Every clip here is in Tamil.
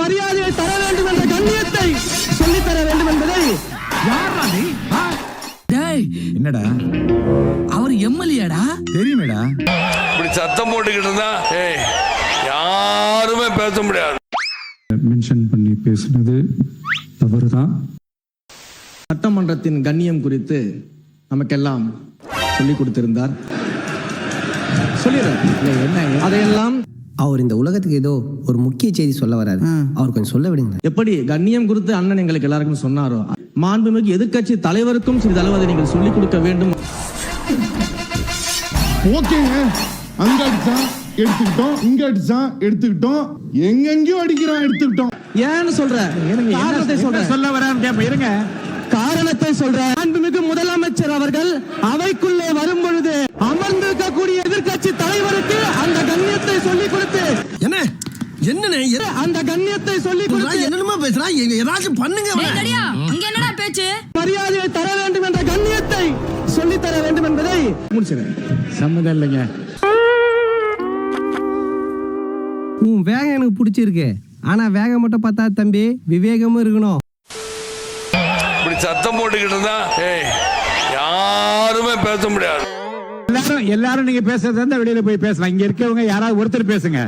மரியாதையை தர வேண்டும் என்ற கண்ணியத்தை சொல்லித்தர வேண்டும் என்பதை என்னடா அவர் எம்எல்ஏடா தெரியுமேடா. இப்படி சத்தம் போட்டுக்கிட்டு இருந்தா யாருமே பேச முடியாது. மென்ஷன் பண்ணி பேசுனது தவறுதான். சட்டமன்றத்தின் கண்ணியம் குறித்து நமக்கெல்லாம் சொல்லிக் கொடுத்திருந்தார். சொல்லிடுறேன் அதையெல்லாம் அவர் இந்த உலகத்துக்கு ஏதோ ஒரு முக்கிய செய்தி சொல்ல வராரு. அவர் கொஞ்சம் சொல்ல விடுங்க. எப்படி கண்ணியம் குறித்து அண்ணன் எங்களுக்கு எல்லாருக்கும் சொன்னாரோ, மாண்புமிகு எதிர்க்கட்சி தலைவருக்கும் சிறிதளவு அதை நீங்கள் சொல்லிக் கொடுக்க வேண்டும். ஓகேங்க, அங்க அடிச்சா எடுத்துக்கிட்டோம், இங்க அடிச்சா எடுத்துக்கிட்டோம், எங்கெங்கயோ அடிக்கிறான் எடுத்துக்கிட்டோம். ஏன்னு சொல்றேன், காரணத்தை சொல்றேன், சொல்ல வர இருங்க, காரணத்தை சொல்றேன். மாண்புமிகு முதலமைச்சர் அவர்கள் அவைக்குள்ளே வரும் பொழுது அமர்ந்திருக்கக்கூடிய எதிர்க்கட்சி தலைவருக்கு அந்த கண்ணியத்தை சொல்லிக் கொடுத்து அந்த கண்ணியத்தை சொல்லிக் கொடுத்து என்னமா பேசுறா, ஏதாச்சும் பண்ணுங்க. என்னடா பேச்சு? மரியாதையை தர வேண்டும் என்ற கண்ணியத்தை சொல்லித்தர வேண்டும் என்பதை முடிச்சிருக்கேன். சம்மதம் இல்லைங்க. உன் வேகம் எனக்கு பிடிச்சிருக்கு. ஆனா வேகம் மட்டும் பார்த்தா தம்பி, விவேகமும் இருக்கணும். இப்படி சத்தம் போட்டுக்கிட்டு இருந்தா யாருமே பேச முடியாது. எல்லாரும் நீங்க பேசுறதா இருந்தா வெளியில போய் பேசலாம். இங்க இருக்கவங்க யாராவது ஒருத்தர் பேசுங்க.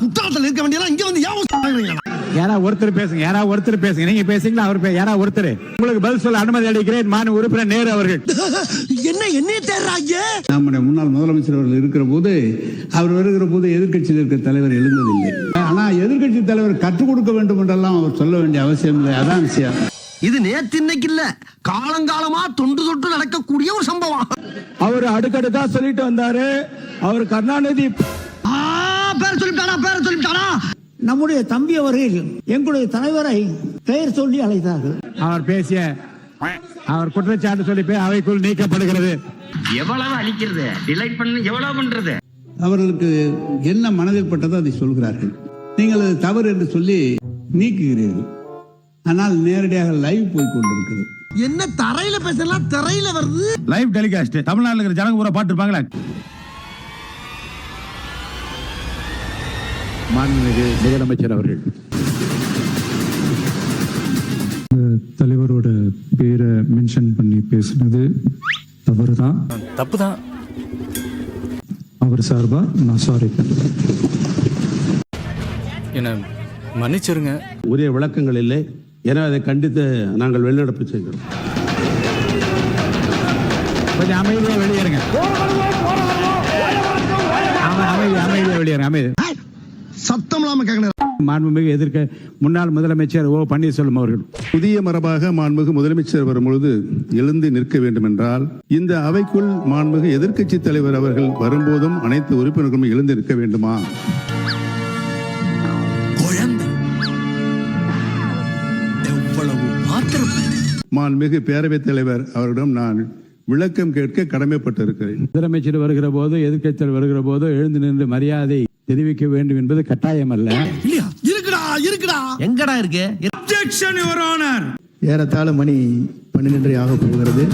குற்றாலத்தில் இருக்க வேண்டியதா இங்க வந்து யாராவது ஒருத்தர் பேசுங்க, யாராவது ஒருத்தர் பேசுங்க. நீங்க பேசுங்களா, அவர் யாராவது ஒருத்தர். உங்களுக்கு பதில் சொல்ல அனுமதி அளிக்கிறேன் மாண்பு உறுப்பினர் நேரு அவர்கள். என்ன தேர்றாங்க? நம்முடைய முன்னாள் முதலமைச்சர் அவர்கள் இருக்கிற போது, அவர் வருகிற போது எதிர்கட்சியில் இருக்கிற தலைவர் எழுந்ததில்லை. ஆனா எதிர்கட்சி தலைவர் கற்றுக் கொடுக்க வேண்டும் என்றெல்லாம் அவர் சொல்ல வேண்டிய அவசியம் இல்லை. அதான் விஷயம். இது நேத்து இன்னைக்கு இல்ல, காலங்காலமா தொண்டு தொட்டு நடக்கக்கூடிய ஒரு சம்பவம். அவர் அடுக்கடுக்கா சொல்லிட்டு வந்தாரு. அவர் கருணாநிதி பேர் சொல்லிட்டானா? நம்முடைய தம்பி அவர்கள் எங்களுடைய தலைவரை பெயர் சொல்லி அழைத்தார்கள். அவர் பேசிய அவர் குற்றச்சாட்டு சொல்லி அவைக்குள் நீக்கப்படுகிறது. எவ்வளவு அளிக்கிறது, டிலைட் பண்ண எவ்வளவு பண்றது? அவர்களுக்கு என்ன மனதில் பட்டதோ அதை சொல்கிறார்கள். நீங்கள் அது தவறு என்று சொல்லி நீக்குகிறீர்கள். ஆனால் நேரடியாக லைவ் போய் கொண்டிருக்கிறது. என்ன தரையில பேசலாம், தரையில வருது லைவ் டெலிகாஸ்ட். தமிழ்நாட்டில் இருக்கிற ஜனங்க பூரா பாட்டு இருப்பாங்களா? மாண்புமிகு முதலமைச்சர் அவர்கள் தலைவரோட பேரை மென்ஷன் பண்ணி பேசுனது தவறுதான். தப்புதான். அவர் சார்பா நான் சாரி. என்ன மன்னிச்சிருங்க. உரிய விளக்கங்கள் இல்லை. எனவே அதை கண்டித்து நாங்கள் வெளிநடப்பு செய்கிறோம். கொஞ்சம் அமைதியா வெளியேறுங்க. அமைதியா வெளியேறுங்க. அமைதி. சத்தம் இல்லாம கேட்கணும். மாண்புமிகு முன்னாள் முதலமைச்சர் ஓ பன்னீர்செல்வம் அவர்கள் புதிய மரபாக மாண்புமிகு முதலமைச்சர் வரும்பொழுது எழுந்து நிற்க வேண்டும் என்றால், இந்த அவைக்குள் மாண்புமிகு எதிர்க்கட்சி தலைவர் அவர்கள் வரும்போதும் அனைத்து உறுப்பினர்களும் எழுந்து நிற்க வேண்டுமா? மாண்புமிகு பேரவைத் தலைவர் அவரிடம் நான் விளக்கம் கேட்க கடமைப்பட்டிருக்கிறேன். முதலமைச்சர் வருகிற போது, எதிர்க்கட்சியில் வருகிற போது எழுந்து நின்று மரியாதை தெரிவிக்க வேண்டும் என்பது கட்டாயம் அல்ல. இருக்குடா எங்கடா இருக்கு? ஏறத்தாழ மணி 12 ஆக போகிறது.